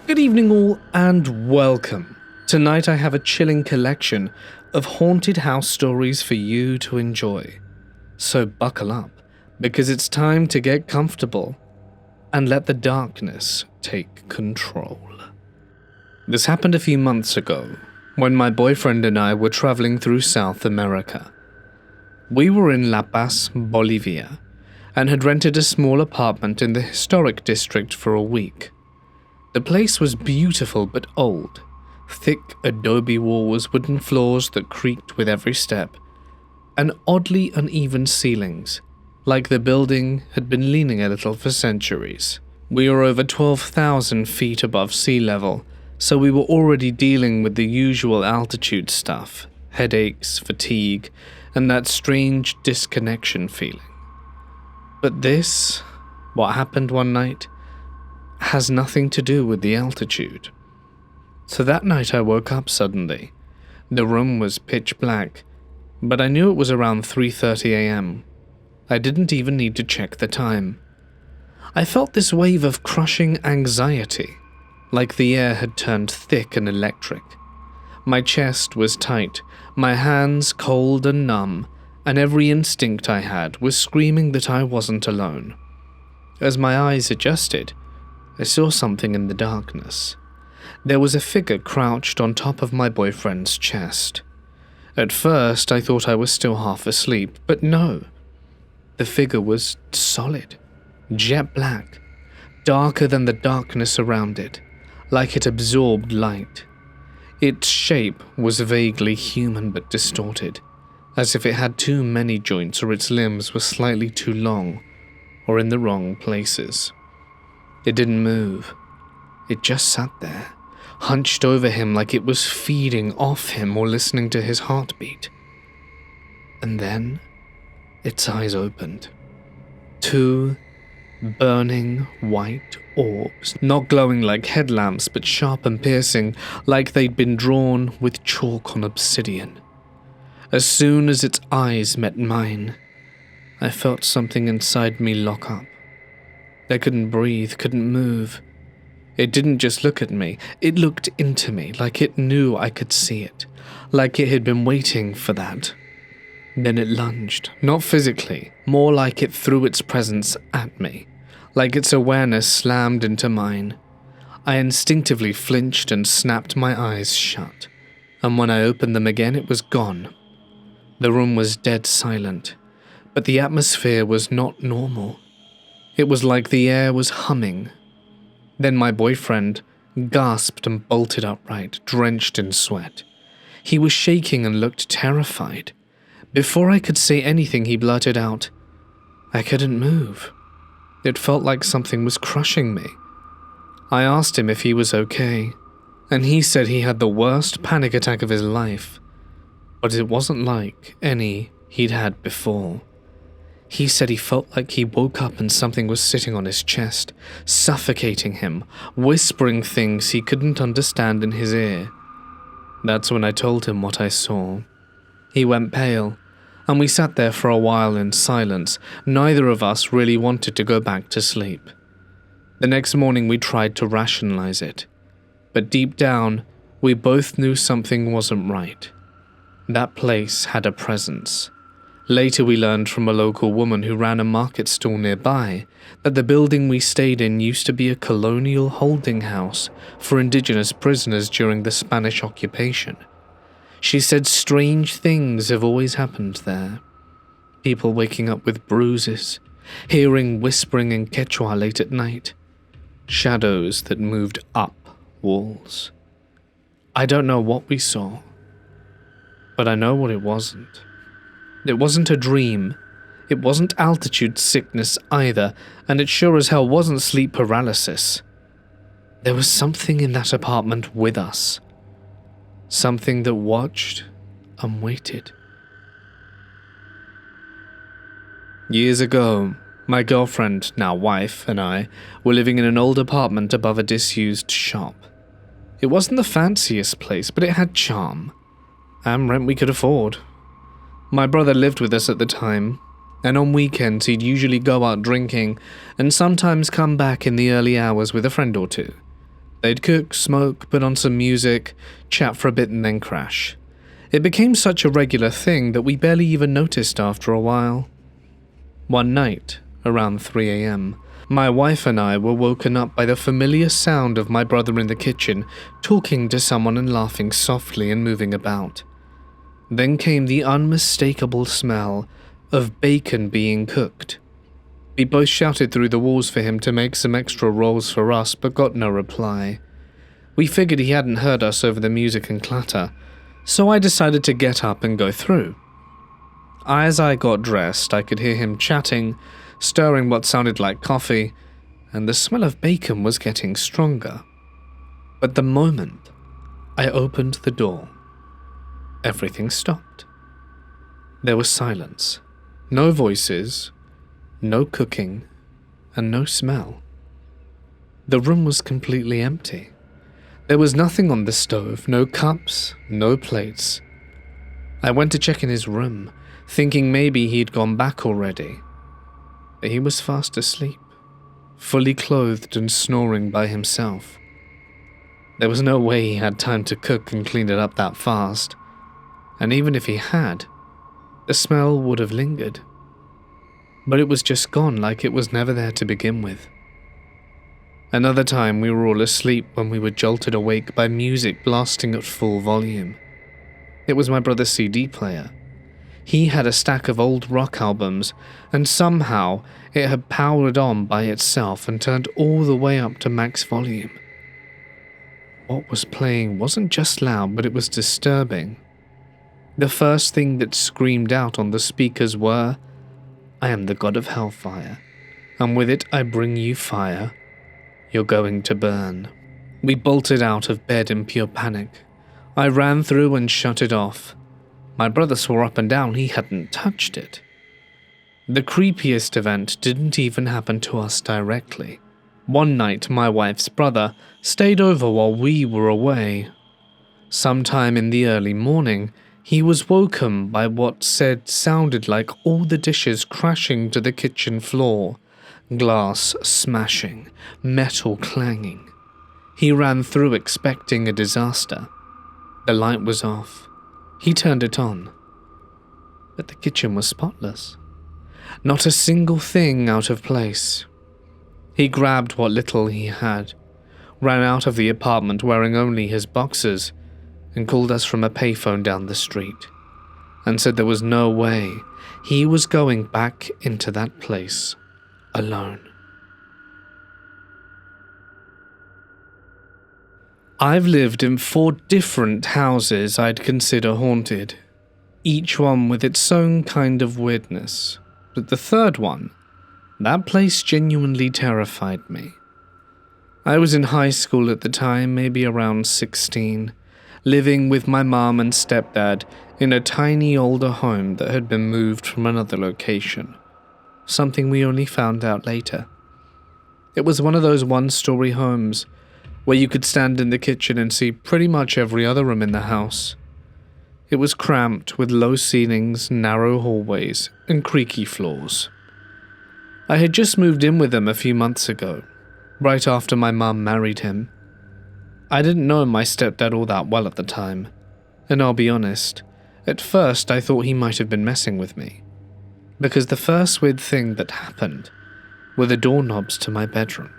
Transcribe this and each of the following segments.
Good evening all and welcome. Tonight I have a chilling collection of haunted house stories for you to enjoy. So buckle up, because it's time to get comfortable and let the darkness take control. This happened a few months ago, when my boyfriend and I were traveling through South America. We were in La Paz, Bolivia, and had rented a small apartment in the historic district for a week. The place was beautiful but old. Thick adobe walls, wooden floors that creaked with every step, and oddly uneven ceilings, like the building had been leaning a little for centuries. We were over 12,000 feet above sea level, so we were already dealing with the usual altitude stuff, headaches, fatigue, and that strange disconnection feeling. But this, what happened one night, has nothing to do with the altitude. So that night I woke up suddenly. The room was pitch black, but I knew it was around 3:30 a.m. I didn't even need to check the time. I felt this wave of crushing anxiety, like the air had turned thick and electric. My chest was tight, my hands cold and numb, and every instinct I had was screaming that I wasn't alone. As my eyes adjusted, I saw something in the darkness. There was a figure crouched on top of my boyfriend's chest. At first, I thought I was still half asleep, but no. The figure was solid, jet black, darker than the darkness around it, like it absorbed light. Its shape was vaguely human but distorted, as if it had too many joints or its limbs were slightly too long or in the wrong places. It didn't move. It just sat there, hunched over him like it was feeding off him or listening to his heartbeat. And then, its eyes opened. Two burning white orbs, not glowing like headlamps but sharp and piercing, like they'd been drawn with chalk on obsidian. As soon as its eyes met mine, I felt something inside me lock up. I couldn't breathe, couldn't move. It didn't just look at me, it looked into me, like it knew I could see it, like it had been waiting for that. Then it lunged, not physically, more like it threw its presence at me, like its awareness slammed into mine. I instinctively flinched and snapped my eyes shut, and when I opened them again it was gone. The room was dead silent, but the atmosphere was not normal. It was like the air was humming. Then my boyfriend gasped and bolted upright, drenched in sweat. He was shaking and looked terrified. Before I could say anything, he blurted out, "I couldn't move. It felt like something was crushing me." I asked him if he was okay, and he said he had the worst panic attack of his life, but it wasn't like any he'd had before. He said he felt like he woke up and something was sitting on his chest, suffocating him, whispering things he couldn't understand in his ear. That's when I told him what I saw. He went pale, and we sat there for a while in silence. Neither of us really wanted to go back to sleep. The next morning we tried to rationalize it, but deep down, we both knew something wasn't right. That place had a presence. Later we learned from a local woman who ran a market stall nearby that the building we stayed in used to be a colonial holding house for indigenous prisoners during the Spanish occupation. She said strange things have always happened there. People waking up with bruises, hearing whispering in Quechua late at night, shadows that moved up walls. I don't know what we saw, but I know what it wasn't. It wasn't a dream, it wasn't altitude sickness either, and it sure as hell wasn't sleep paralysis. There was something in that apartment with us. Something that watched and waited. Years ago, my girlfriend, now wife, and I were living in an old apartment above a disused shop. It wasn't the fanciest place, but it had charm, and rent we could afford. My brother lived with us at the time, and on weekends he'd usually go out drinking and sometimes come back in the early hours with a friend or two. They'd cook, smoke, put on some music, chat for a bit and then crash. It became such a regular thing that we barely even noticed after a while. One night, around 3 a.m., my wife and I were woken up by the familiar sound of my brother in the kitchen talking to someone and laughing softly and moving about. Then came the unmistakable smell of bacon being cooked. We both shouted through the walls for him to make some extra rolls for us, but got no reply. We figured he hadn't heard us over the music and clatter, so I decided to get up and go through. As I got dressed, I could hear him chatting, stirring what sounded like coffee, and the smell of bacon was getting stronger. But the moment I opened the door, everything stopped. There was silence, no voices, no cooking, and no smell. The room was completely empty. There was nothing on the stove, no cups, no plates. I went to check in his room, thinking maybe he'd gone back already. But he was fast asleep, fully clothed and snoring by himself. There was no way he had time to cook and clean it up that fast, and even if he had, the smell would have lingered. But it was just gone like it was never there to begin with. Another time we were all asleep when we were jolted awake by music blasting at full volume. It was my brother's CD player. He had a stack of old rock albums, and somehow it had powered on by itself and turned all the way up to max volume. What was playing wasn't just loud, but it was disturbing. The first thing that screamed out on the speakers were, "I am the god of hellfire, and with it I bring you fire. You're going to burn." We bolted out of bed in pure panic. I ran through and shut it off. My brother swore up and down he hadn't touched it. The creepiest event didn't even happen to us directly. One night, my wife's brother stayed over while we were away. Sometime in the early morning, he was woken by what sounded like all the dishes crashing to the kitchen floor, glass smashing, metal clanging. He ran through expecting a disaster. The light was off. He turned it on. But the kitchen was spotless. Not a single thing out of place. He grabbed what little he had, ran out of the apartment wearing only his boxers, and called us from a payphone down the street, and said there was no way he was going back into that place alone. I've lived in 4 different houses I'd consider haunted, each one with its own kind of weirdness, but the third one, that place genuinely terrified me. I was in high school at the time, maybe around 16, living with my mom and stepdad in a tiny older home that had been moved from another location, something we only found out later. It was one of those one-story homes where you could stand in the kitchen and see pretty much every other room in the house. It was cramped with low ceilings, narrow hallways, and creaky floors. I had just moved in with them a few months ago, right after my mum married him. I didn't know my stepdad all that well at the time, and I'll be honest, at first I thought he might have been messing with me, because the first weird thing that happened were the doorknobs to my bedroom.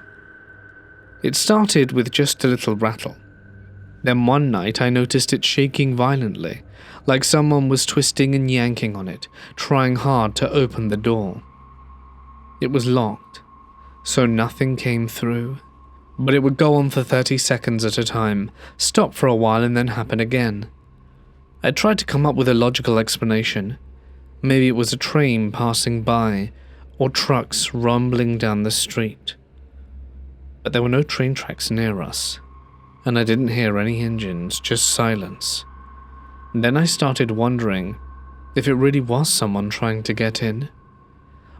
It started with just a little rattle. Then one night I noticed it shaking violently, like someone was twisting and yanking on it, trying hard to open the door. It was locked, so nothing came through, but it would go on for 30 seconds at a time, stop for a while and then happen again. I tried to come up with a logical explanation. Maybe it was a train passing by, or trucks rumbling down the street. But there were no train tracks near us, and I didn't hear any engines, just silence. And then I started wondering if it really was someone trying to get in.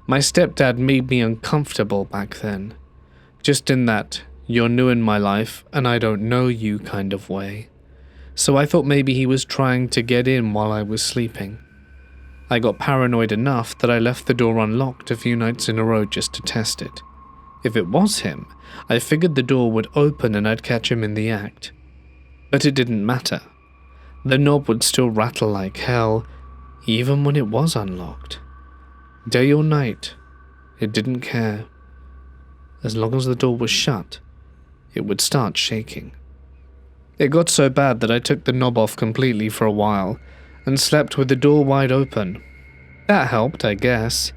My stepdad made me uncomfortable back then, just in that you're new in my life and I don't know you kind of way. So I thought maybe he was trying to get in while I was sleeping. I got paranoid enough that I left the door unlocked a few nights in a row just to test it. If it was him, I figured the door would open and I'd catch him in the act. But it didn't matter. The knob would still rattle like hell, even when it was unlocked. Day or night, it didn't care. As long as the door was shut, it would start shaking. It got so bad that I took the knob off completely for a while and slept with the door wide open. That helped, I guess,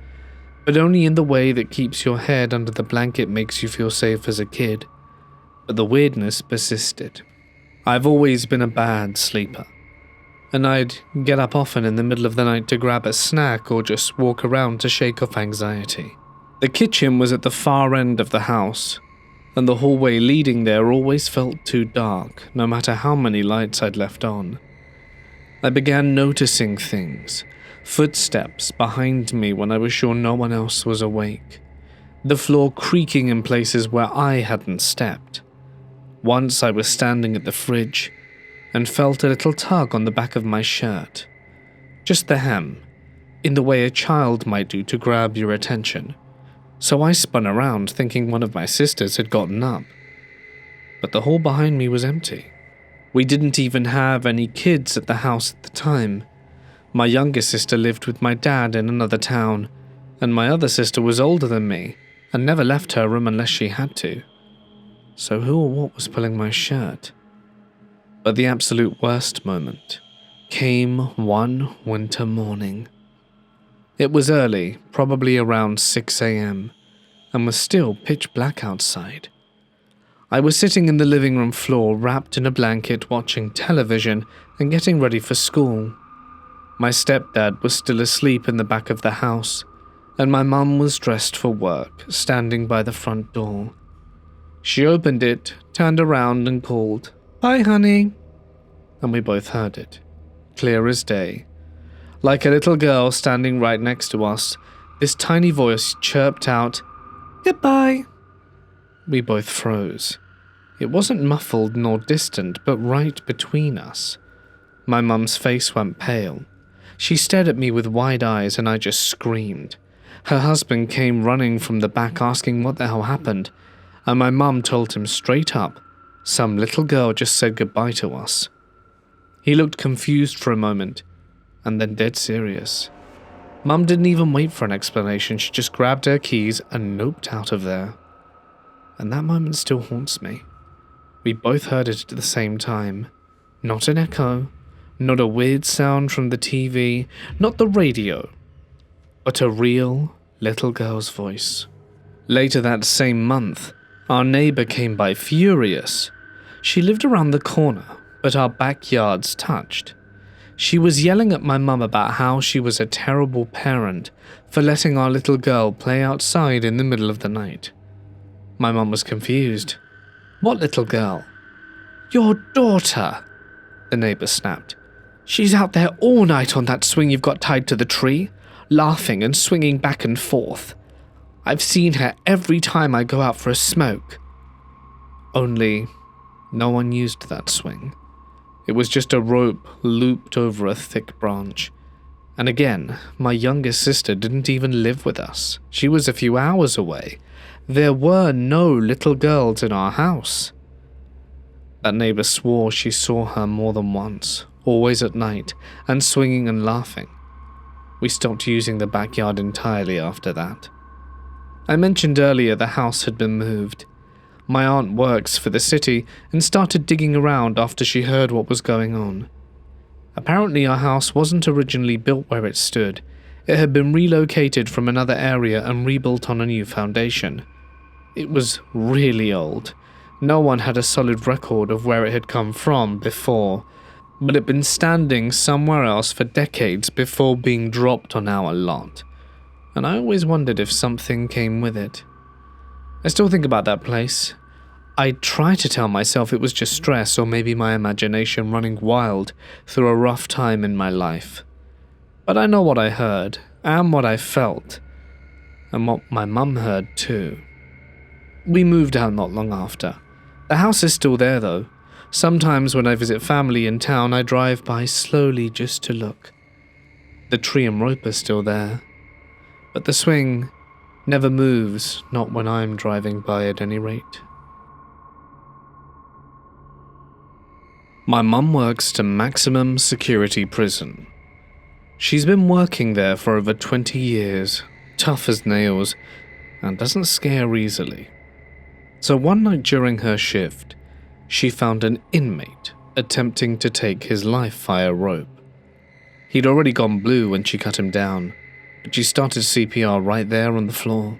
but only in the way that keeps your head under the blanket makes you feel safe as a kid. But the weirdness persisted. I've always been a bad sleeper, and I'd get up often in the middle of the night to grab a snack or just walk around to shake off anxiety. The kitchen was at the far end of the house, and the hallway leading there always felt too dark, no matter how many lights I'd left on. I began noticing things, footsteps behind me when I was sure no one else was awake, the floor creaking in places where I hadn't stepped. Once I was standing at the fridge and felt a little tug on the back of my shirt. Just the hem, in the way a child might do to grab your attention. So I spun around thinking one of my sisters had gotten up. But the hall behind me was empty. We didn't even have any kids at the house at the time. My younger sister lived with my dad in another town, and my other sister was older than me and never left her room unless she had to. So who or what was pulling my shirt? But the absolute worst moment came one winter morning. It was early, probably around 6 a.m., and was still pitch black outside. I was sitting in the living room floor wrapped in a blanket watching television and getting ready for school. My stepdad was still asleep in the back of the house, and my mum was dressed for work, standing by the front door. She opened it, turned around and called, "Bye, honey." And we both heard it, clear as day. Like a little girl standing right next to us, this tiny voice chirped out, "Goodbye." We both froze. It wasn't muffled nor distant, but right between us. My mum's face went pale. She stared at me with wide eyes and I just screamed. Her husband came running from the back asking what the hell happened, and my mum told him straight up, some little girl just said goodbye to us. He looked confused for a moment, and then dead serious. Mum didn't even wait for an explanation, she just grabbed her keys and noped out of there. And that moment still haunts me. We both heard it at the same time. Not an echo, not a weird sound from the TV, not the radio, but a real little girl's voice. Later that same month, our neighbor came by furious. She lived around the corner, but our backyards touched. She was yelling at my mum about how she was a terrible parent for letting our little girl play outside in the middle of the night. My mum was confused. "What little girl?" "Your daughter," the neighbor snapped. "She's out there all night on that swing you've got tied to the tree, laughing and swinging back and forth. I've seen her every time I go out for a smoke." Only, no one used that swing. It was just a rope looped over a thick branch. And again, my youngest sister didn't even live with us. She was a few hours away. There were no little girls in our house. That neighbor swore she saw her more than once, always at night, and swinging and laughing. We stopped using the backyard entirely after that. I mentioned earlier the house had been moved. My aunt works for the city and started digging around after she heard what was going on. Apparently our house wasn't originally built where it stood. It had been relocated from another area and rebuilt on a new foundation. It was really old. No one had a solid record of where it had come from before, but it had been standing somewhere else for decades before being dropped on our lot. And I always wondered if something came with it. I still think about that place. I try to tell myself it was just stress or maybe my imagination running wild through a rough time in my life. But I know what I heard, and what I felt, and what my mum heard too. We moved out not long after. The house is still there though. Sometimes when I visit family in town, I drive by slowly just to look. The tree and rope are still there, but the swing Never moves, not when I'm driving by at any rate. My mum works at a maximum security prison. She's been working there for over 20 years, tough as nails, and doesn't scare easily. So one night during her shift, she found an inmate attempting to take his life via rope. He'd already gone blue when she cut him down, but she started CPR right there on the floor.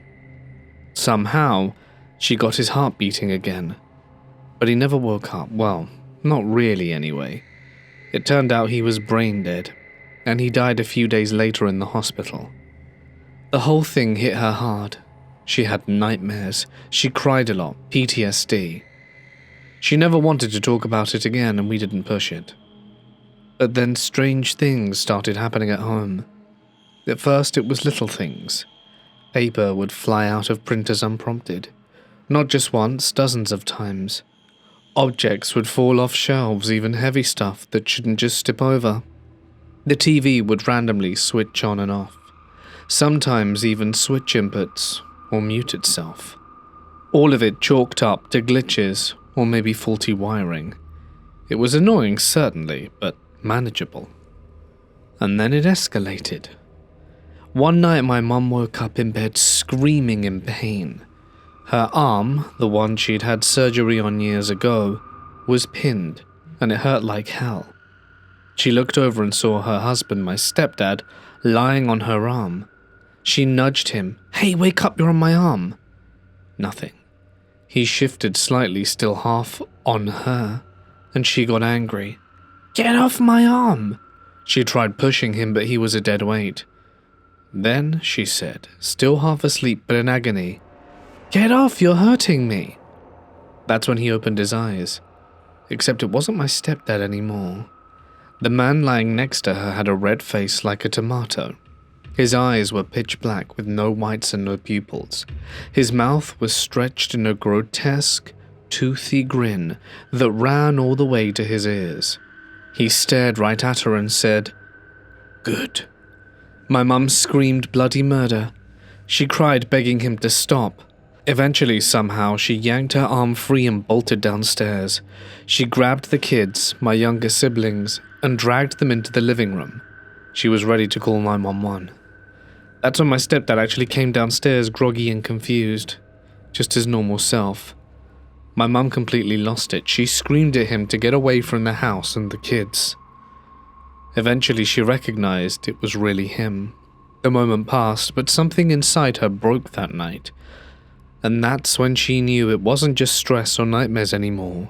Somehow, she got his heart beating again, but he never woke up. Well, not really anyway. It turned out he was brain dead, and he died a few days later in the hospital. The whole thing hit her hard. She had nightmares, she cried a lot, PTSD. She never wanted to talk about it again, and we didn't push it. But then strange things started happening at home. At first it was little things. Paper would fly out of printers unprompted. Not just once, dozens of times. Objects would fall off shelves, even heavy stuff that shouldn't just tip over. The TV would randomly switch on and off. Sometimes even switch inputs or mute itself. All of it chalked up to glitches or maybe faulty wiring. It was annoying, certainly, but manageable. And then it escalated. One night my mum woke up in bed screaming in pain. Her arm, the one she'd had surgery on years ago, was pinned, and it hurt like hell. She looked over and saw her husband, my stepdad, lying on her arm. She nudged him. "Hey, wake up, you're on my arm." Nothing. He shifted slightly, still half on her, and she got angry. "Get off my arm!" She tried pushing him, but he was a dead weight. Then she said, still half asleep but in agony, "Get off, you're hurting me." That's when he opened his eyes. Except it wasn't my stepdad anymore. The man lying next to her had a red face like a tomato. His eyes were pitch black with no whites and no pupils. His mouth was stretched in a grotesque, toothy grin that ran all the way to his ears. He stared right at her and said, "Good." My mum screamed bloody murder. She cried, begging him to stop. Eventually, somehow, she yanked her arm free and bolted downstairs. She grabbed the kids, my younger siblings, and dragged them into the living room. She was ready to call 911. That's when my stepdad actually came downstairs, groggy and confused, just his normal self. My mum completely lost it. She screamed at him to get away from the house and the kids. Eventually, she recognized it was really him. The moment passed, but something inside her broke that night. And that's when she knew it wasn't just stress or nightmares anymore.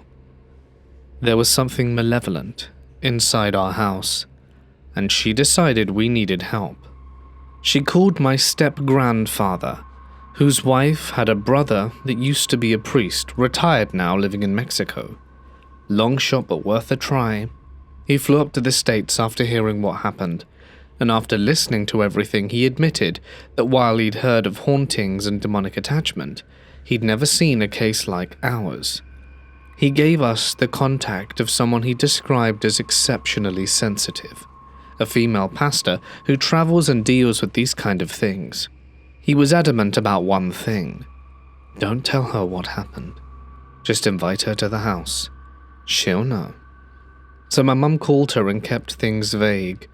There was something malevolent inside our house, and she decided we needed help. She called my step-grandfather, whose wife had a brother that used to be a priest, retired now, living in Mexico. Long shot but worth a try. He flew up to the States after hearing what happened, and after listening to everything, he admitted that while he'd heard of hauntings and demonic attachment, he'd never seen a case like ours. He gave us the contact of someone he described as exceptionally sensitive, a female pastor who travels and deals with these kind of things. He was adamant about one thing. Don't tell her what happened. Just invite her to the house. She'll know. So my mum called her and kept things vague.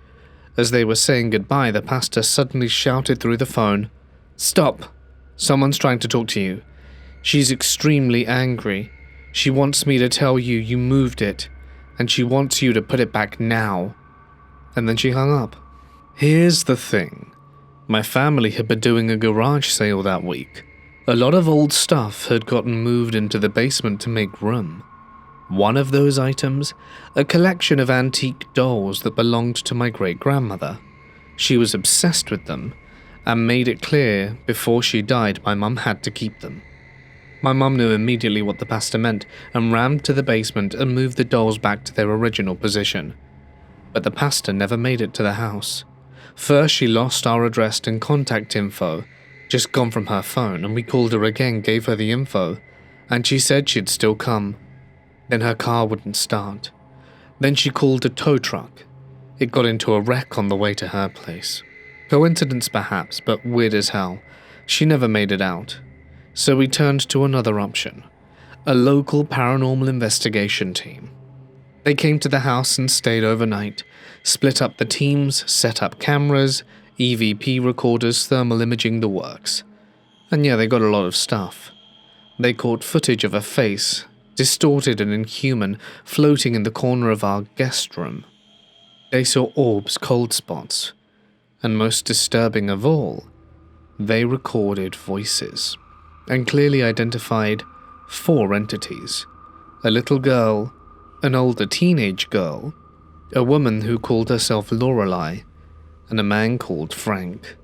As they were saying goodbye, the pastor suddenly shouted through the phone, "Stop! Someone's trying to talk to you. She's extremely angry. She wants me to tell you you moved it, and she wants you to put it back now." And then she hung up. Here's the thing. My family had been doing a garage sale that week. A lot of old stuff had gotten moved into the basement to make room. One of those items, a collection of antique dolls that belonged to my great-grandmother. She was obsessed with them, and made it clear before she died my mum had to keep them. My mum knew immediately what the pastor meant and ran to the basement and moved the dolls back to their original position. But the pastor never made it to the house. First she lost our address and contact info, just gone from her phone, and we called her again, gave her the info, and she said she'd still come. Then her car wouldn't start. Then she called a tow truck. It got into a wreck on the way to her place. Coincidence perhaps, but weird as hell. She never made it out, so we turned to another option, a local paranormal investigation team. They came to the house and stayed overnight, split up the teams, set up cameras, EVP recorders, thermal imaging, the works. And yeah, they got a lot of stuff. They caught footage of a face, distorted and inhuman, floating in the corner of our guest room. They saw orbs, cold spots, and most disturbing of all, they recorded voices, and clearly identified 4 entities: a little girl, an older teenage girl, a woman who called herself Lorelei, and a man called Frank.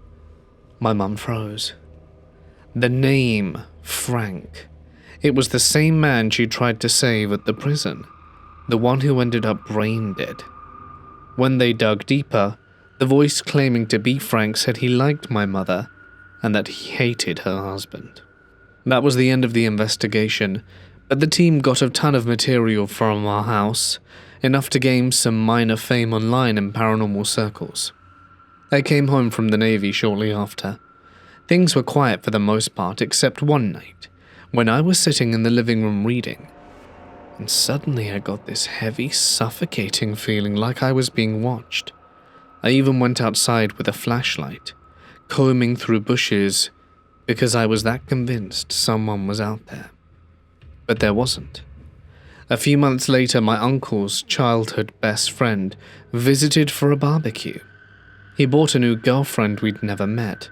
My mum froze. The name Frank. It was the same man she tried to save at the prison, the one who ended up brain dead. When they dug deeper, the voice claiming to be Frank said he liked my mother and that he hated her husband. That was the end of the investigation, but the team got a ton of material from our house, enough to gain some minor fame online in paranormal circles. I came home from the Navy shortly after. Things were quiet for the most part, except one night, when I was sitting in the living room reading, and suddenly I got this heavy, suffocating feeling like I was being watched. I even went outside with a flashlight, combing through bushes, because I was that convinced someone was out there. But there wasn't. A few months later, my uncle's childhood best friend visited for a barbecue. He brought a new girlfriend we'd never met.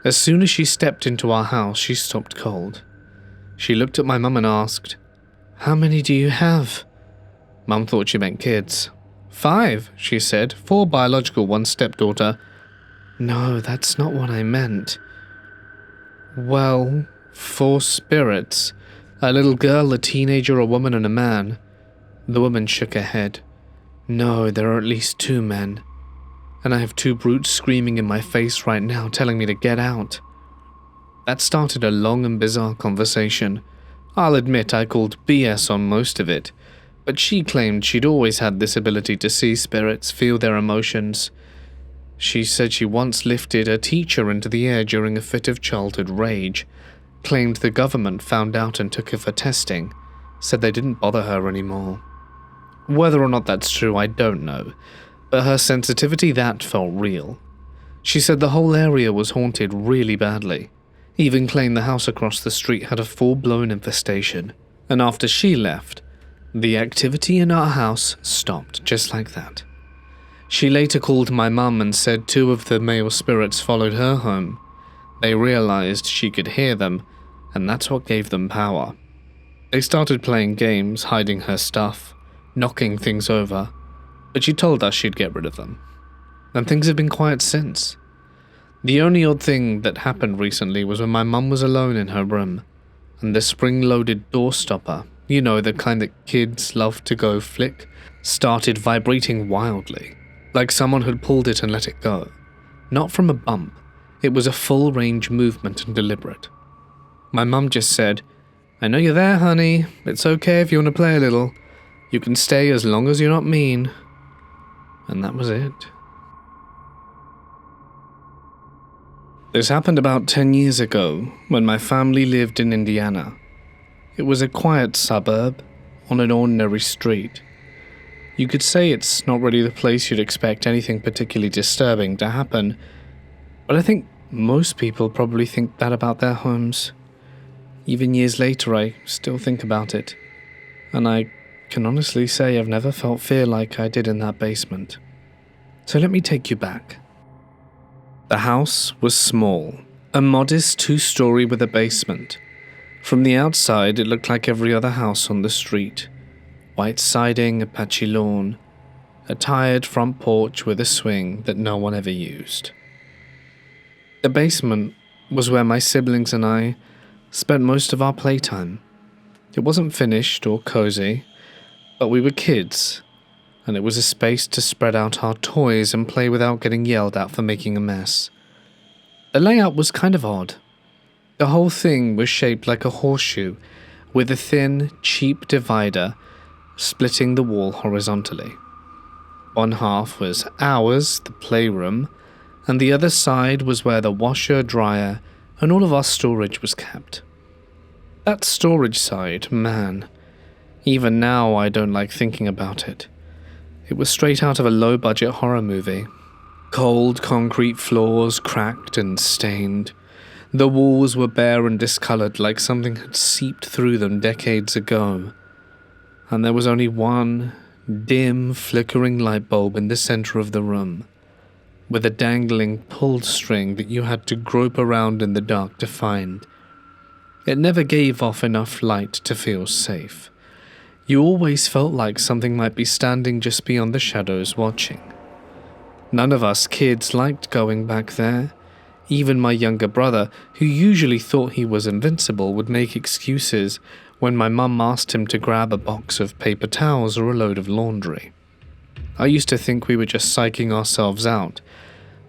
As soon as she stepped into our house, she stopped cold. She looked at my mum and asked, "How many do you have?" Mum thought she meant kids. "5, she said, 4 biological, 1 stepdaughter. No, that's not what I meant. Well, 4 spirits. A little girl, a teenager, a woman, and a man. The woman shook her head. No, there are at least 2 men. And I have 2 brutes screaming in my face right now, telling me to get out. That started a long and bizarre conversation. I'll admit I called BS on most of it, but she claimed she'd always had this ability to see spirits, feel their emotions. She said she once lifted a teacher into the air during a fit of childhood rage, claimed the government found out and took her for testing, said they didn't bother her anymore. Whether or not that's true, I don't know, but her sensitivity, that felt real. She said the whole area was haunted really badly, even claimed the house across the street had a full-blown infestation, and after she left, the activity in our house stopped just like that. She later called my mum and said 2 of the male spirits followed her home. They realized she could hear them, and that's what gave them power. They started playing games, hiding her stuff, knocking things over, but she told us she'd get rid of them. And things have been quiet since. The only odd thing that happened recently was when my mum was alone in her room, and the spring-loaded door stopper, you know, the kind that kids love to go flick, started vibrating wildly, like someone had pulled it and let it go. Not from a bump, it was a full-range movement and deliberate. My mum just said, "I know you're there, honey. It's okay if you want to play a little. You can stay as long as you're not mean." And that was it. This happened about 10 years ago, when my family lived in Indiana. It was a quiet suburb, on an ordinary street. You could say it's not really the place you'd expect anything particularly disturbing to happen, but I think most people probably think that about their homes. Even years later, I still think about it, and I can honestly say I've never felt fear like I did in that basement. So let me take you back. The house was small, a modest 2-story with a basement. From the outside, it looked like every other house on the street. White siding, a patchy lawn, a tired front porch with a swing that no one ever used. The basement was where my siblings and I spent most of our playtime. It wasn't finished or cozy, but we were kids, and it was a space to spread out our toys and play without getting yelled at for making a mess. The layout was kind of odd. The whole thing was shaped like a horseshoe, with a thin, cheap divider splitting the wall horizontally. One half was ours, the playroom, and the other side was where the washer, dryer, and all of our storage was kept. That storage side, man, even now I don't like thinking about it. It was straight out of a low-budget horror movie. Cold concrete floors, cracked and stained. The walls were bare and discolored like something had seeped through them decades ago. And there was only one dim, flickering light bulb in the center of the room, with a dangling pull string that you had to grope around in the dark to find. It never gave off enough light to feel safe. You always felt like something might be standing just beyond the shadows watching. None of us kids liked going back there. Even my younger brother, who usually thought he was invincible, would make excuses when my mum asked him to grab a box of paper towels or a load of laundry. I used to think we were just psyching ourselves out,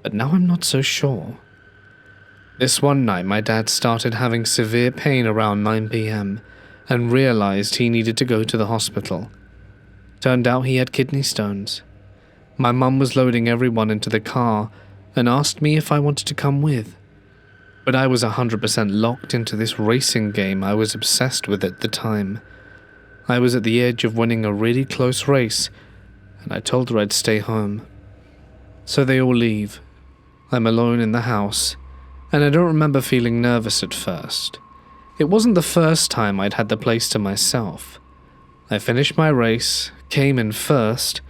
but now I'm not so sure. This one night my dad started having severe pain around 9 p.m. and realized he needed to go to the hospital. Turned out he had kidney stones. My mum was loading everyone into the car and asked me if I wanted to come with. But I was 100% locked into this racing game I was obsessed with at the time. I was at the edge of winning a really close race, and I told her I'd stay home. So they all leave. I'm alone in the house, and I don't remember feeling nervous at first. It wasn't the first time I'd had the place to myself. I finished my race, came in first,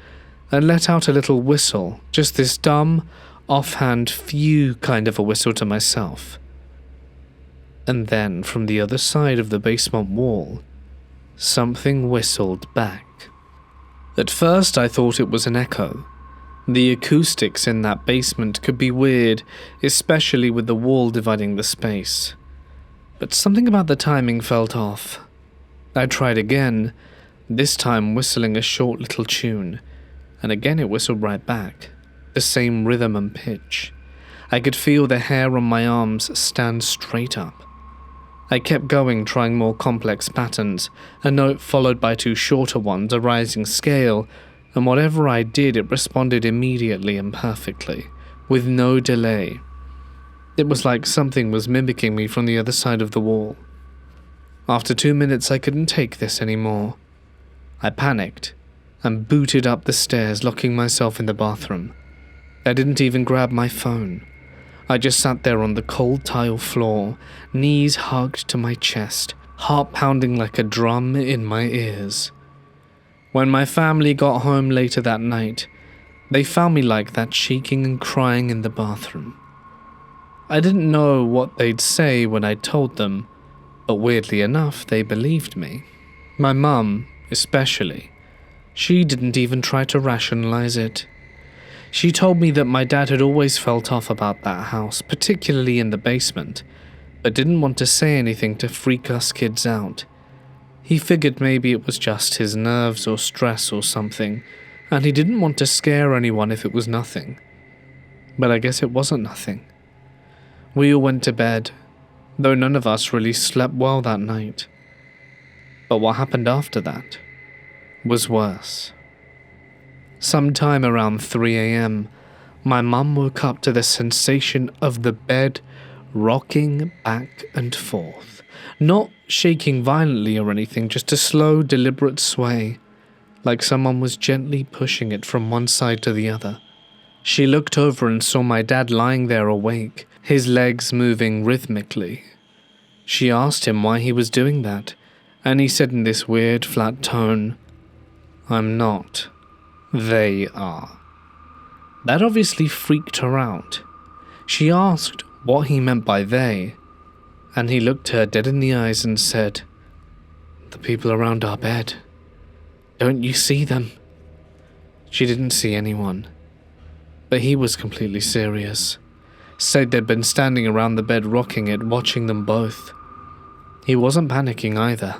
and let out a little whistle, just this dumb, offhand phew kind of a whistle to myself. And then, from the other side of the basement wall, something whistled back. At first I thought it was an echo. The acoustics in that basement could be weird, especially with the wall dividing the space. But something about the timing felt off. I tried again, this time whistling a short little tune, and again it whistled right back, the same rhythm and pitch. I could feel the hair on my arms stand straight up. I kept going, trying more complex patterns, a note followed by two shorter ones, a rising scale, and whatever I did, it responded immediately and perfectly, with no delay. It was like something was mimicking me from the other side of the wall. After 2 minutes, I couldn't take this anymore. I panicked and booted up the stairs, locking myself in the bathroom. I didn't even grab my phone. I just sat there on the cold tile floor, knees hugged to my chest, heart pounding like a drum in my ears. When my family got home later that night, they found me like that, shaking and crying in the bathroom. I didn't know what they'd say when I told them, but weirdly enough, they believed me. My mum, especially. She didn't even try to rationalize it. She told me that my dad had always felt off about that house, particularly in the basement, but didn't want to say anything to freak us kids out. He figured maybe it was just his nerves or stress or something, and he didn't want to scare anyone if it was nothing. But I guess it wasn't nothing. We all went to bed, though none of us really slept well that night. But what happened after that was worse. Sometime around 3 a.m., my mum woke up to the sensation of the bed rocking back and forth. Not shaking violently or anything, just a slow, deliberate sway, like someone was gently pushing it from one side to the other. She looked over and saw my dad lying there awake, his legs moving rhythmically. She asked him why he was doing that, and he said in this weird, flat tone, "I'm not. They are." That obviously freaked her out. She asked what he meant by they, and he looked her dead in the eyes and said, "The people around our bed. Don't you see them?" She didn't see anyone, but he was completely serious. Said they'd been standing around the bed rocking it, watching them both. He wasn't panicking either,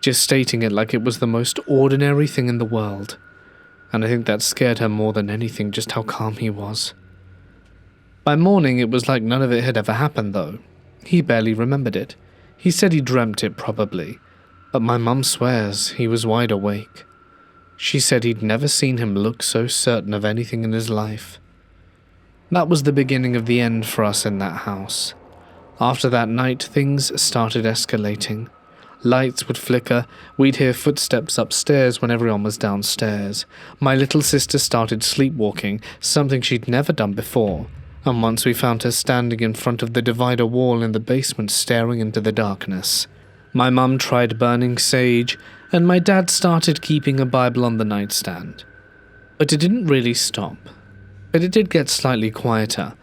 just stating it like it was the most ordinary thing in the world. And I think that scared her more than anything, just how calm he was. By morning, it was like none of it had ever happened, though. He barely remembered it. He said he dreamt it, probably, but my mum swears he was wide awake. She said he'd never seen him look so certain of anything in his life. That was the beginning of the end for us in that house. After that night, things started escalating. Lights would flicker, we'd hear footsteps upstairs when everyone was downstairs. My little sister started sleepwalking, something she'd never done before, and once we found her standing in front of the divider wall in the basement staring into the darkness. My mum tried burning sage, and my dad started keeping a Bible on the nightstand. But it didn't really stop. But it did get slightly quieter,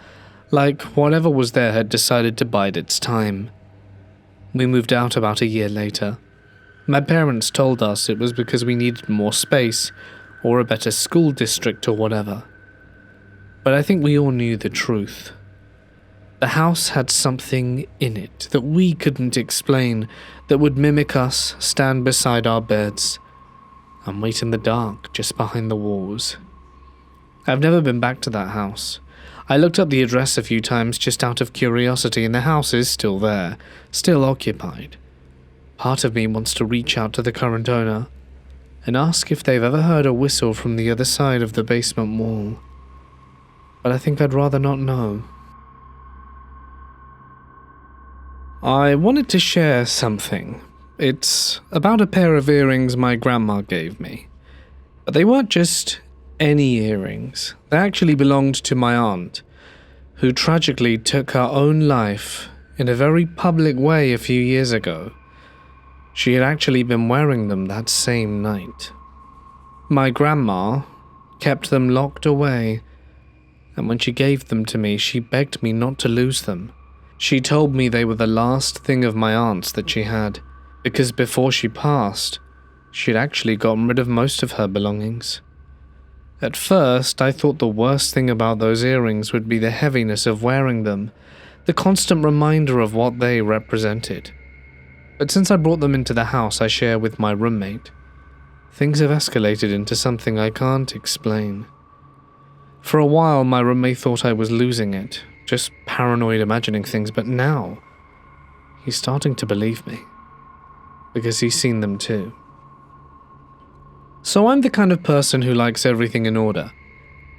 like whatever was there had decided to bide its time. We moved out about a year later. My parents told us it was because we needed more space, or a better school district or whatever. But I think we all knew the truth. The house had something in it that we couldn't explain that would mimic us, stand beside our beds, and wait in the dark just behind the walls. I've never been back to that house. I looked up the address a few times just out of curiosity, and the house is still there, still occupied. Part of me wants to reach out to the current owner and ask if they've ever heard a whistle from the other side of the basement wall. But I think I'd rather not know. I wanted to share something. It's about a pair of earrings my grandma gave me. But they weren't just any earrings. They actually belonged to my aunt, who tragically took her own life in a very public way a few years ago. She had actually been wearing them that same night. My grandma kept them locked away, and when she gave them to me, she begged me not to lose them. She told me they were the last thing of my aunt's that she had, because before she passed, she'd actually gotten rid of most of her belongings. At first, I thought the worst thing about those earrings would be the heaviness of wearing them, the constant reminder of what they represented. But since I brought them into the house I share with my roommate, things have escalated into something I can't explain. For a while, my roommate thought I was losing it, just paranoid imagining things, but now, he's starting to believe me, because he's seen them too. So I'm the kind of person who likes everything in order.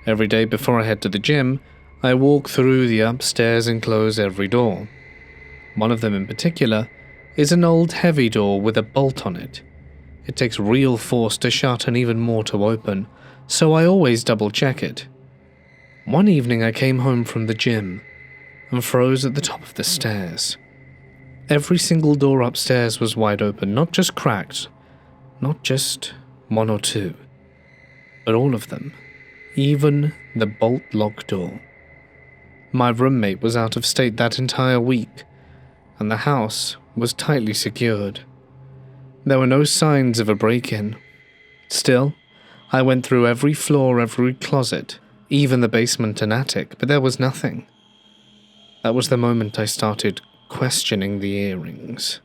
Every day before I head to the gym, I walk through the upstairs and close every door. One of them in particular is an old heavy door with a bolt on it. It takes real force to shut and even more to open, so I always double check it. One evening I came home from the gym and froze at the top of the stairs. Every single door upstairs was wide open, not just cracked, not just one or two, but all of them, even the bolt lock door. My roommate was out of state that entire week, and the house was tightly secured. There were no signs of a break-in. Still, I went through every floor, every closet, even the basement and attic, but there was nothing. That was the moment I started questioning the earrings.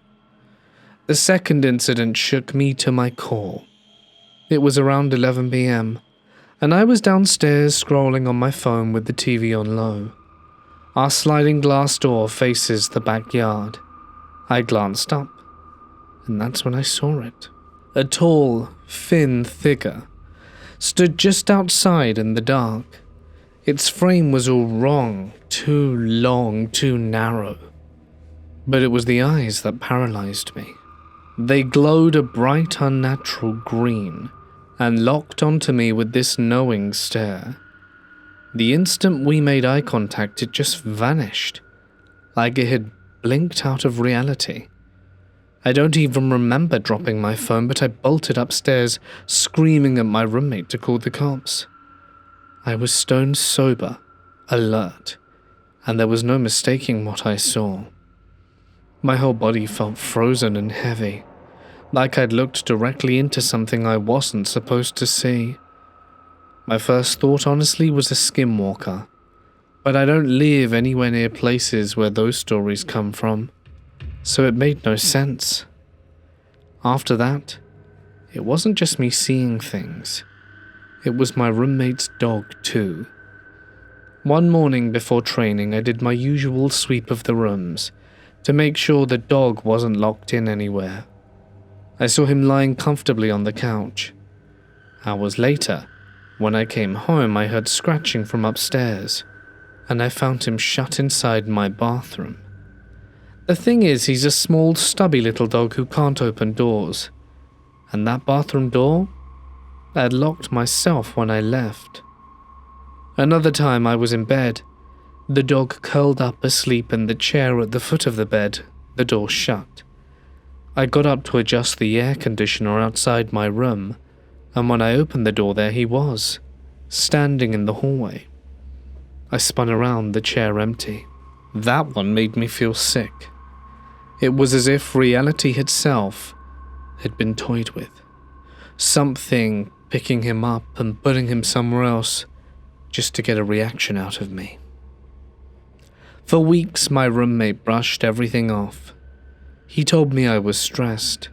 The second incident shook me to my core. It was around 11 p.m., and I was downstairs scrolling on my phone with the TV on low. Our sliding glass door faces the backyard. I glanced up, and that's when I saw it. A tall, thin figure stood just outside in the dark. Its frame was all wrong, too long, too narrow. But it was the eyes that paralyzed me. They glowed a bright, unnatural green, and locked onto me with this knowing stare. The instant we made eye contact, it just vanished, like it had blinked out of reality. I don't even remember dropping my phone, but I bolted upstairs, screaming at my roommate to call the cops. I was stone sober, alert, and there was no mistaking what I saw. My whole body felt frozen and heavy, like I'd looked directly into something I wasn't supposed to see. My first thought, honestly, was a skinwalker, but I don't live anywhere near places where those stories come from, so it made no sense. After that, it wasn't just me seeing things. It was my roommate's dog, too. One morning before training, I did my usual sweep of the rooms to make sure the dog wasn't locked in anywhere. I saw him lying comfortably on the couch. Hours later, when I came home, I heard scratching from upstairs, and I found him shut inside my bathroom. The thing is, he's a small, stubby little dog who can't open doors. And that bathroom door? I had locked myself when I left. Another time I was in bed. The dog curled up asleep in the chair at the foot of the bed, the door shut. I got up to adjust the air conditioner outside my room, and when I opened the door, there he was, standing in the hallway. I spun around, the chair empty. That one made me feel sick. It was as if reality itself had been toyed with. Something picking him up and putting him somewhere else just to get a reaction out of me. For weeks, my roommate brushed everything off. He told me I was stressed,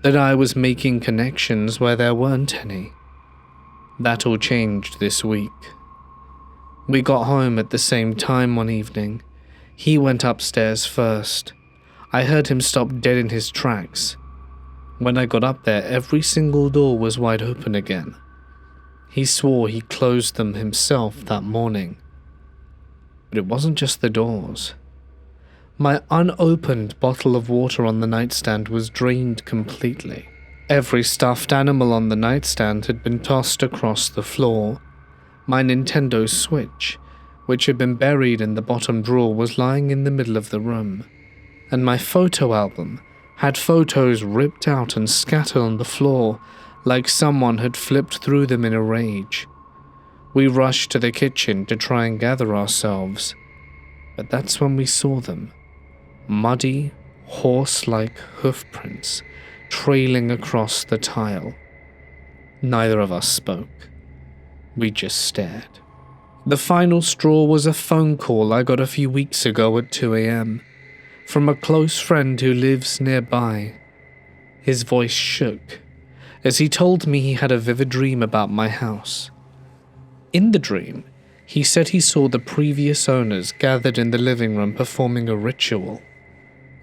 that I was making connections where there weren't any. That all changed this week. We got home at the same time one evening. He went upstairs first. I heard him stop dead in his tracks. When I got up there, every single door was wide open again. He swore he closed them himself that morning. But it wasn't just the doors. My unopened bottle of water on the nightstand was drained completely. Every stuffed animal on the nightstand had been tossed across the floor. My Nintendo Switch, which had been buried in the bottom drawer, was lying in the middle of the room. And my photo album had photos ripped out and scattered on the floor, like someone had flipped through them in a rage. We rushed to the kitchen to try and gather ourselves, but that's when we saw them. Muddy, horse-like hoofprints trailing across the tile. Neither of us spoke. We just stared. The final straw was a phone call I got a few weeks ago at 2 a.m. from a close friend who lives nearby. His voice shook as he told me he had a vivid dream about my house. In the dream, he said he saw the previous owners gathered in the living room performing a ritual.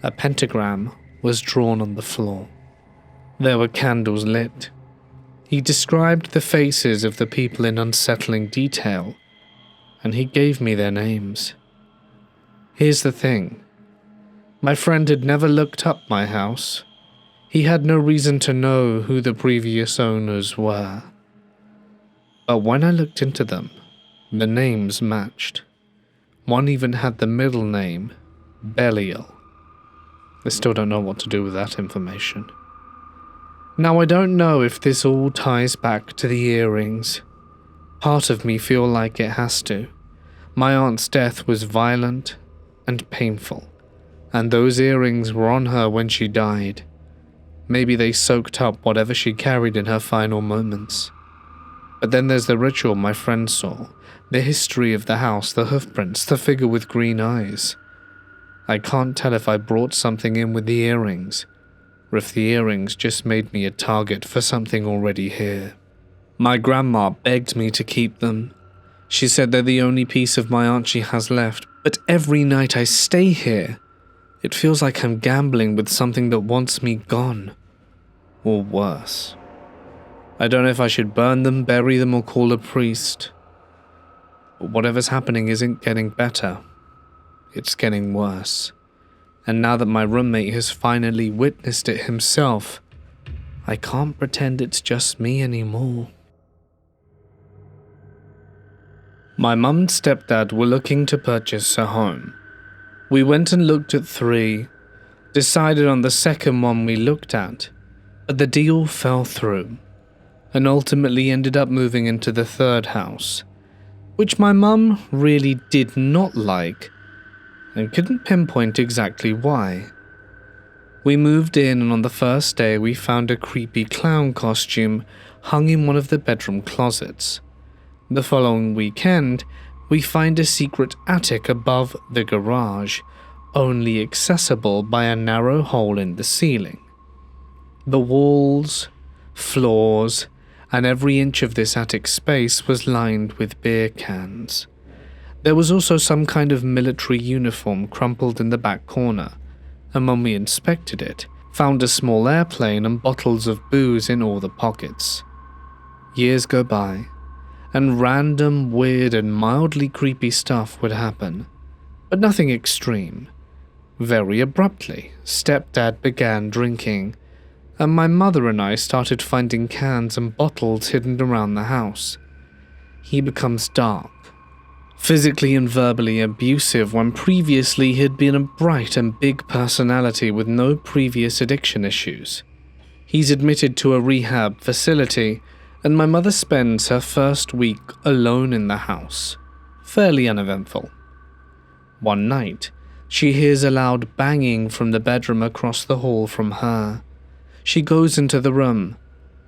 A pentagram was drawn on the floor. There were candles lit. He described the faces of the people in unsettling detail, and he gave me their names. Here's the thing. My friend had never looked up my house. He had no reason to know who the previous owners were. But when I looked into them, the names matched. One even had the middle name, Belial. I still don't know what to do with that information. Now I don't know if this all ties back to the earrings. Part of me feel like it has to. My aunt's death was violent and painful, and those earrings were on her when she died. Maybe they soaked up whatever she carried in her final moments. But then there's the ritual my friend saw, the history of the house, the hoofprints, the figure with green eyes. I can't tell if I brought something in with the earrings, or if the earrings just made me a target for something already here. My grandma begged me to keep them. She said they're the only piece of my aunt she has left, but every night I stay here, it feels like I'm gambling with something that wants me gone. Or worse. I don't know if I should burn them, bury them, or call a priest. But whatever's happening isn't getting better. It's getting worse. And now that my roommate has finally witnessed it himself, I can't pretend it's just me anymore. My mum and stepdad were looking to purchase a home. We went and looked at 3, decided on the second one we looked at, but the deal fell through, and ultimately ended up moving into the 3rd house, which my mum really did not like, and couldn't pinpoint exactly why. We moved in, and on the first day we found a creepy clown costume hung in one of the bedroom closets. The following weekend, we find a secret attic above the garage, only accessible by a narrow hole in the ceiling. The walls, floors, and every inch of this attic space was lined with beer cans. There was also some kind of military uniform crumpled in the back corner, and when we inspected it, found a small airplane and bottles of booze in all the pockets. Years go by, and random, weird, and mildly creepy stuff would happen, but nothing extreme. Very abruptly, stepdad began drinking, and my mother and I started finding cans and bottles hidden around the house. He becomes dark, physically and verbally abusive when previously he had been a bright and big personality with no previous addiction issues. He's admitted to a rehab facility, and my mother spends her first week alone in the house. Fairly uneventful. One night, she hears a loud banging from the bedroom across the hall from her. She goes into the room,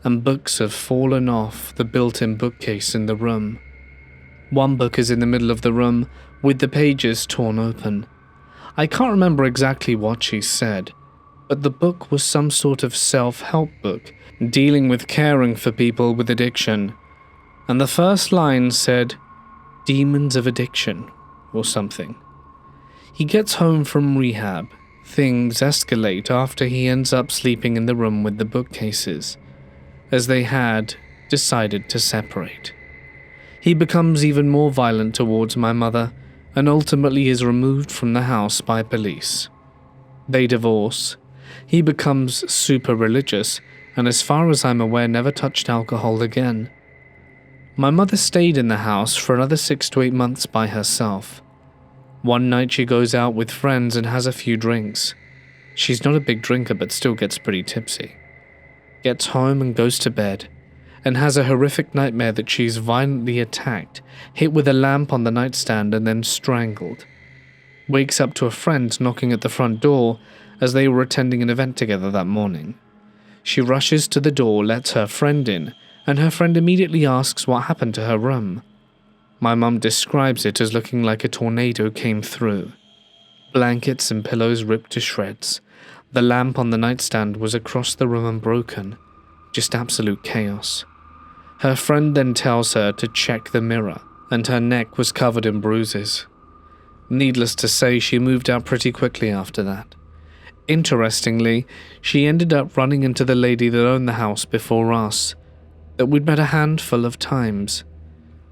and books have fallen off the built-in bookcase in the room. One book is in the middle of the room, with the pages torn open. I can't remember exactly what she said, but the book was some sort of self-help book dealing with caring for people with addiction, and the first line said, "Demons of addiction," or something. He gets home from rehab. Things escalate after he ends up sleeping in the room with the bookcases, as they had decided to separate. He becomes even more violent towards my mother, and ultimately is removed from the house by police. They divorce. He becomes super religious, and as far as I'm aware, never touched alcohol again. My mother stayed in the house for another 6 to 8 months by herself. One night she goes out with friends and has a few drinks. She's not a big drinker but still gets pretty tipsy. Gets home and goes to bed, and has a horrific nightmare that she's violently attacked, hit with a lamp on the nightstand and then strangled. Wakes up to a friend knocking at the front door as they were attending an event together that morning. She rushes to the door, lets her friend in, and her friend immediately asks what happened to her room. My mum describes it as looking like a tornado came through. Blankets and pillows ripped to shreds. The lamp on the nightstand was across the room and broken. Just absolute chaos. Her friend then tells her to check the mirror, and her neck was covered in bruises. Needless to say, she moved out pretty quickly after that. Interestingly, she ended up running into the lady that owned the house before us, that we'd met a handful of times.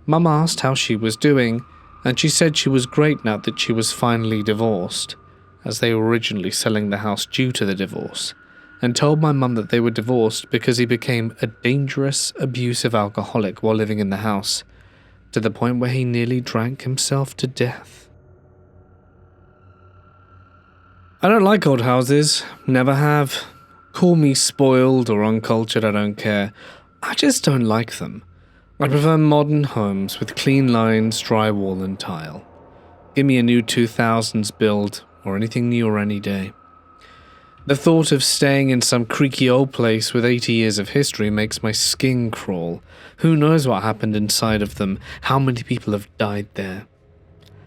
Mum asked how she was doing, and she said she was great now that she was finally divorced, as they were originally selling the house due to the divorce, and told my mum that they were divorced because he became a dangerous, abusive alcoholic while living in the house, to the point where he nearly drank himself to death. I don't like old houses, never have. Call me spoiled or uncultured, I don't care. I just don't like them. I prefer modern homes with clean lines, drywall and tile. Give me a new 2000s build or anything newer any day. The thought of staying in some creaky old place with 80 years of history makes my skin crawl. Who knows what happened inside of them, how many people have died there.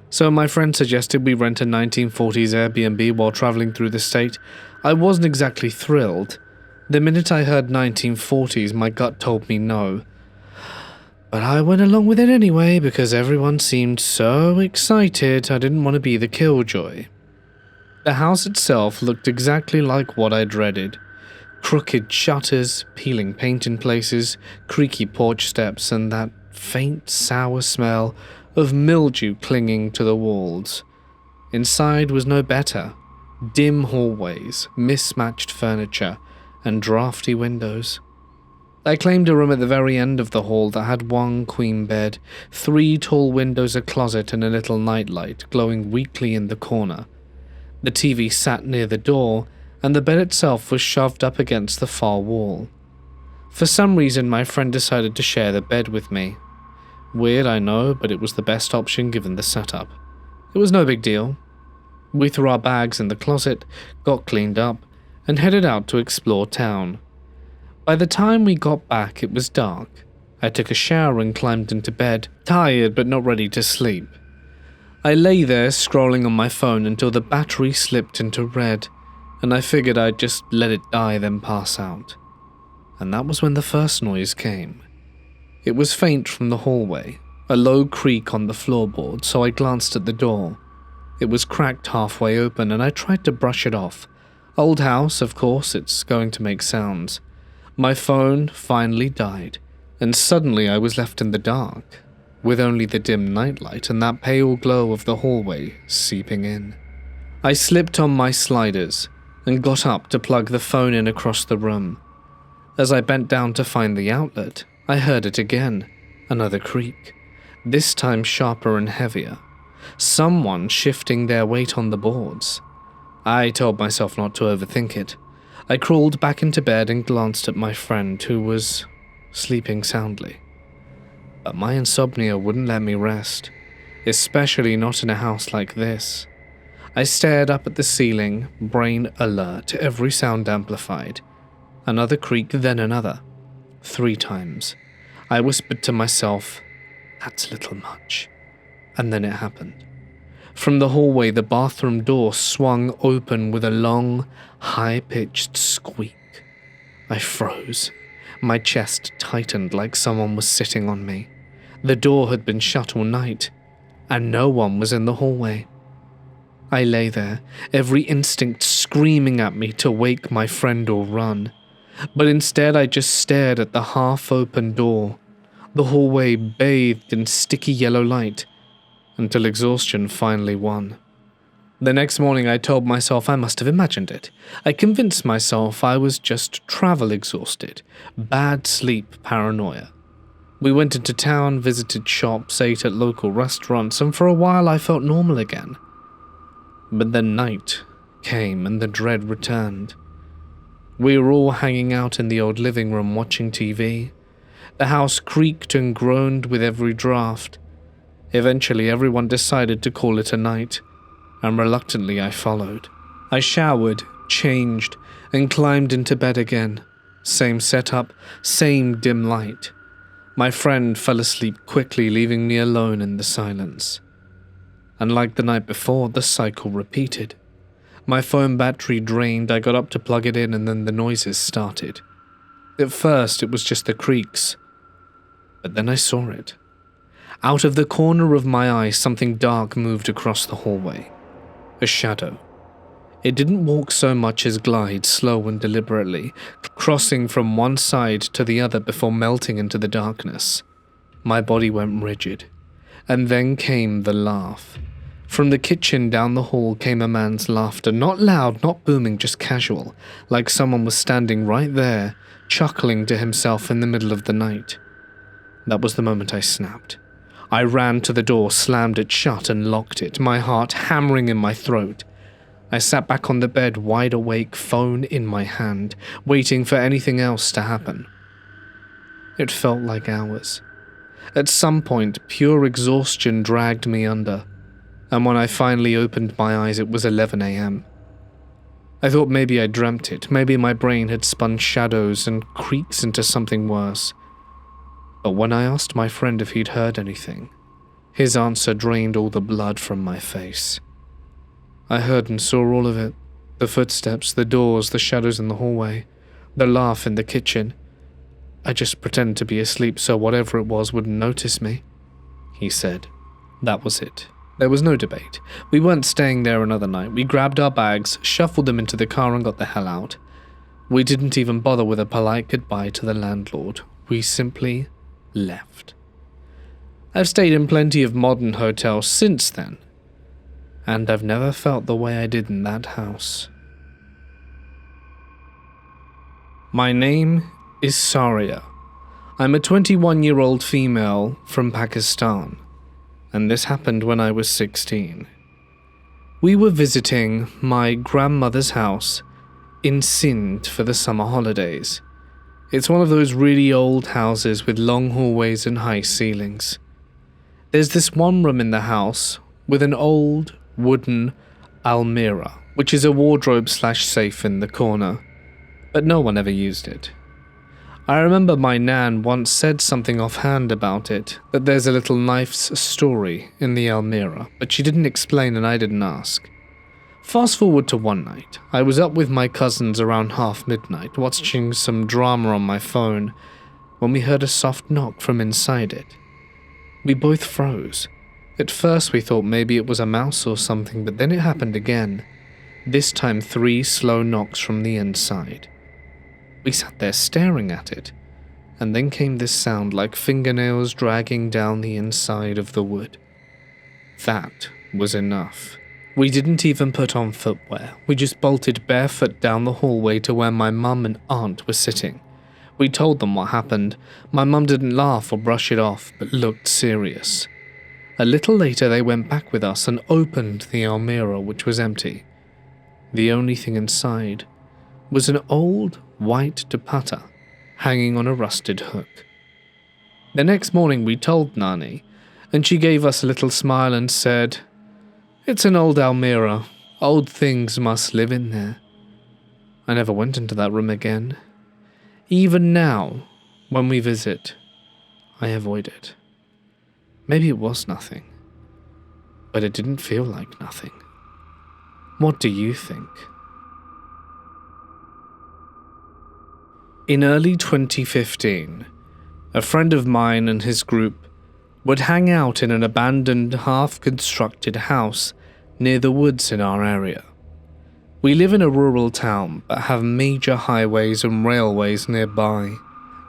So my friend suggested we rent a 1940s Airbnb while traveling through the state. I wasn't exactly thrilled. The minute I heard 1940s, my gut told me no. But I went along with it anyway because everyone seemed so excited I didn't want to be the killjoy. The house itself looked exactly like what I dreaded. Crooked shutters, peeling paint in places, creaky porch steps, and that faint, sour smell of mildew clinging to the walls. Inside was no better. Dim hallways, mismatched furniture, and drafty windows. I claimed a room at the very end of the hall that had one queen bed, 3 tall windows, a closet, and a little nightlight glowing weakly in the corner. The TV sat near the door, and the bed itself was shoved up against the far wall. For some reason, my friend decided to share the bed with me. Weird, I know, but it was the best option given the setup. It was no big deal. We threw our bags in the closet, got cleaned up, and headed out to explore town. By the time we got back, it was dark. I took a shower and climbed into bed, tired but not ready to sleep. I lay there scrolling on my phone until the battery slipped into red, and I figured I'd just let it die then pass out. And that was when the first noise came. It was faint from the hallway, a low creak on the floorboard, so I glanced at the door. It was cracked halfway open and I tried to brush it off. Old house, of course, it's going to make sounds. My phone finally died, and suddenly I was left in the dark, with only the dim nightlight and that pale glow of the hallway seeping in. I slipped on my sliders and got up to plug the phone in across the room. As I bent down to find the outlet, I heard it again, another creak, this time sharper and heavier. Someone shifting their weight on the boards. I told myself not to overthink it. I crawled back into bed and glanced at my friend, who was sleeping soundly. But my insomnia wouldn't let me rest, especially not in a house like this. I stared up at the ceiling, brain alert, every sound amplified. Another creak, then another. 3 times. I whispered to myself, "That's a little much." And then it happened. From the hallway, the bathroom door swung open with a long, high-pitched squeak. I froze. My chest tightened like someone was sitting on me. The door had been shut all night, and no one was in the hallway. I lay there, every instinct screaming at me to wake my friend or run. But instead I just stared at the half-open door, the hallway bathed in sticky yellow light, until exhaustion finally won. The next morning I told myself I must have imagined it. I convinced myself I was just travel exhausted, bad sleep paranoia. We went into town, visited shops, ate at local restaurants, and for a while I felt normal again. But then night came and the dread returned. We were all hanging out in the old living room watching TV. The house creaked and groaned with every draft. Eventually everyone decided to call it a night, and reluctantly I followed. I showered, changed, and climbed into bed again. Same setup, same dim light. My friend fell asleep quickly, leaving me alone in the silence. And like the night before, the cycle repeated. My phone battery drained, I got up to plug it in, and then the noises started. At first it was just the creaks, but then I saw it. Out of the corner of my eye, something dark moved across the hallway. A shadow. It didn't walk so much as glide, slow and deliberately, crossing from one side to the other before melting into the darkness. My body went rigid. And then came the laugh. From the kitchen down the hall came a man's laughter, not loud, not booming, just casual, like someone was standing right there, chuckling to himself in the middle of the night. That was the moment I snapped. I ran to the door, slammed it shut, and locked it, my heart hammering in my throat. I sat back on the bed, wide awake, phone in my hand, waiting for anything else to happen. It felt like hours. At some point, pure exhaustion dragged me under, and when I finally opened my eyes, it was 11 a.m. I thought maybe I dreamt it, maybe my brain had spun shadows and creaks into something worse. But when I asked my friend if he'd heard anything, his answer drained all the blood from my face. I heard and saw all of it. The footsteps, the doors, the shadows in the hallway, the laugh in the kitchen. I just pretended to be asleep so whatever it was wouldn't notice me, he said. That was it. There was no debate. We weren't staying there another night. We grabbed our bags, shuffled them into the car and got the hell out. We didn't even bother with a polite goodbye to the landlord. We simply left. I've stayed in plenty of modern hotels since then, and I've never felt the way I did in that house. My name is Saria. I'm a 21-year-old female from Pakistan, and this happened when I was 16. We were visiting my grandmother's house in Sindh for the summer holidays. It's one of those really old houses with long hallways and high ceilings. There's this one room in the house with an old wooden almirah, which is a wardrobe/safe in the corner, but no one ever used it. I remember my nan once said something offhand about it, that there's a little knife's story in the almirah, but she didn't explain and I didn't ask. Fast forward to one night. I was up with my cousins around half midnight, watching some drama on my phone, when we heard a soft knock from inside it. We both froze. At first we thought maybe it was a mouse or something, but then it happened again. This time 3 slow knocks from the inside. We sat there staring at it, and then came this sound like fingernails dragging down the inside of the wood. That was enough. We didn't even put on footwear. We just bolted barefoot down the hallway to where my mum and aunt were sitting. We told them what happened. My mum didn't laugh or brush it off, but looked serious. A little later they went back with us and opened the almirah, which was empty. The only thing inside was an old white dupatta hanging on a rusted hook. The next morning we told Nani, and she gave us a little smile and said, "It's an old almirah. Old things must live in there." I never went into that room again. Even now, when we visit, I avoid it. Maybe it was nothing, but it didn't feel like nothing. What do you think? In early 2015, a friend of mine and his group would hang out in an abandoned, half-constructed house near the woods in our area. We live in a rural town but have major highways and railways nearby.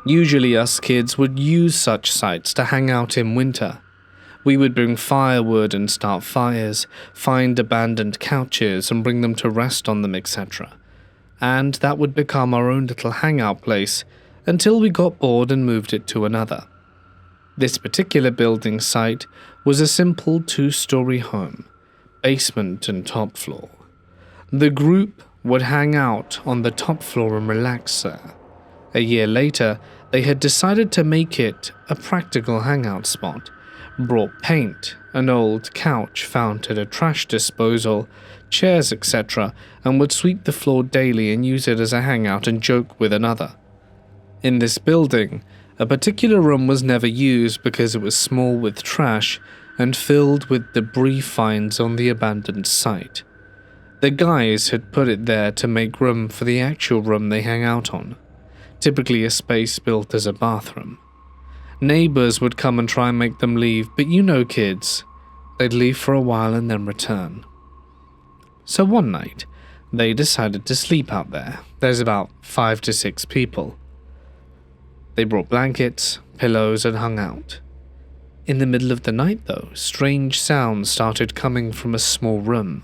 Usually us kids would use such sites to hang out in winter. We would bring firewood and start fires, find abandoned couches and bring them to rest on them, etc. And that would become our own little hangout place until we got bored and moved it to another. This particular building site was a simple 2-story home, basement and top floor. The group would hang out on the top floor and relax there. A year later, they had decided to make it a practical hangout spot, brought paint, an old couch found at a trash disposal, chairs, etc., and would sweep the floor daily and use it as a hangout and joke with another. In this building, a particular room was never used because it was small with trash and filled with debris finds on the abandoned site. The guys had put it there to make room for the actual room they hang out on, typically a space built as a bathroom. Neighbors would come and try and make them leave, but you know kids, they'd leave for a while and then return. So one night, they decided to sleep out there. There's about 5 to 6 people. They brought blankets, pillows, and hung out. In the middle of the night, though, strange sounds started coming from a small room.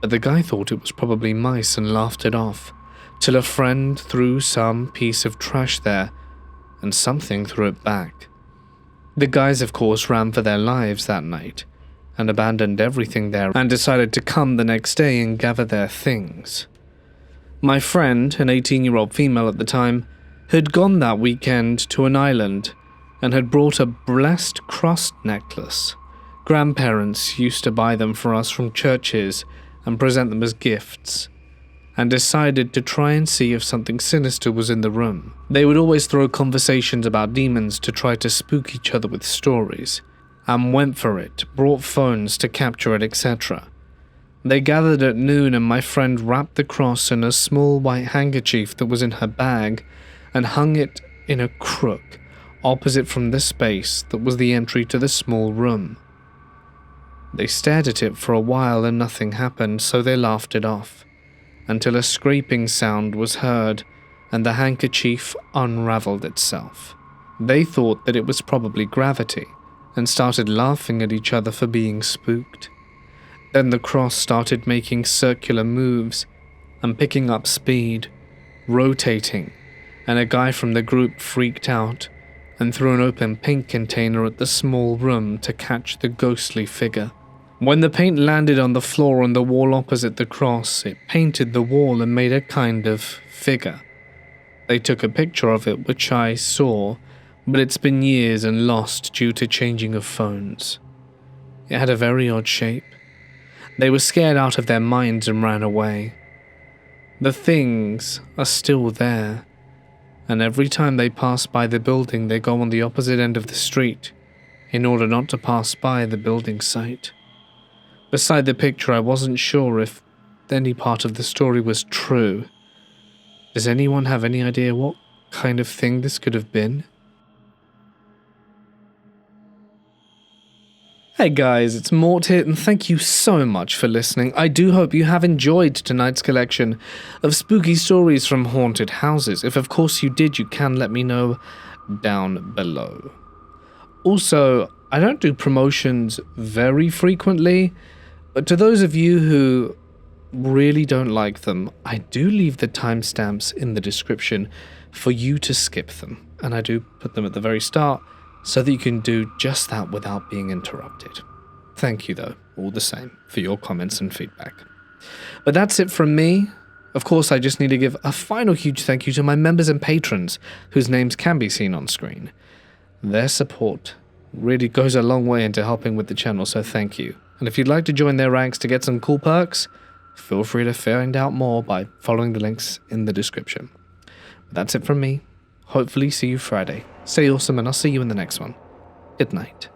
But the guy thought it was probably mice and laughed it off, till a friend threw some piece of trash there, and something threw it back. The guys, of course, ran for their lives that night, and abandoned everything there and decided to come the next day and gather their things. My friend, an 18-year-old female at the time, had gone that weekend to an island and had brought a blessed cross necklace. Grandparents used to buy them for us from churches and present them as gifts, and decided to try and see if something sinister was in the room. They would always throw conversations about demons to try to spook each other with stories, and went for it, brought phones to capture it, etc. They gathered at noon and my friend wrapped the cross in a small white handkerchief that was in her bag and hung it in a crook opposite from the space that was the entry to the small room. They stared at it for a while and nothing happened, so they laughed it off, until a scraping sound was heard and the handkerchief unraveled itself. They thought that it was probably gravity and started laughing at each other for being spooked. Then the cross started making circular moves and picking up speed, rotating, and a guy from the group freaked out and threw an open paint container at the small room to catch the ghostly figure. When the paint landed on the floor on the wall opposite the cross, it painted the wall and made a kind of figure. They took a picture of it, which I saw, but it's been years and lost due to changing of phones. It had a very odd shape. They were scared out of their minds and ran away. The things are still there, and every time they pass by the building they go on the opposite end of the street in order not to pass by the building site. Beside the picture, I wasn't sure if any part of the story was true. Does anyone have any idea what kind of thing this could have been? Hey guys, it's Mort here, and thank you so much for listening. I do hope you have enjoyed tonight's collection of spooky stories from haunted houses. If of course you did, you can let me know down below. Also, I don't do promotions very frequently, But to those of you who really don't like them, I do leave the timestamps in the description for you to skip them. And I do put them at the very start so that you can do just that without being interrupted. Thank you, though, all the same, for your comments and feedback. But that's it from me. Of course, I just need to give a final huge thank you to my members and patrons, whose names can be seen on screen. Their support really goes a long way into helping with the channel, so thank you. And if you'd like to join their ranks to get some cool perks, feel free to find out more by following the links in the description. But that's it from me. Hopefully see you Friday. Stay awesome, and I'll see you in the next one. Good night.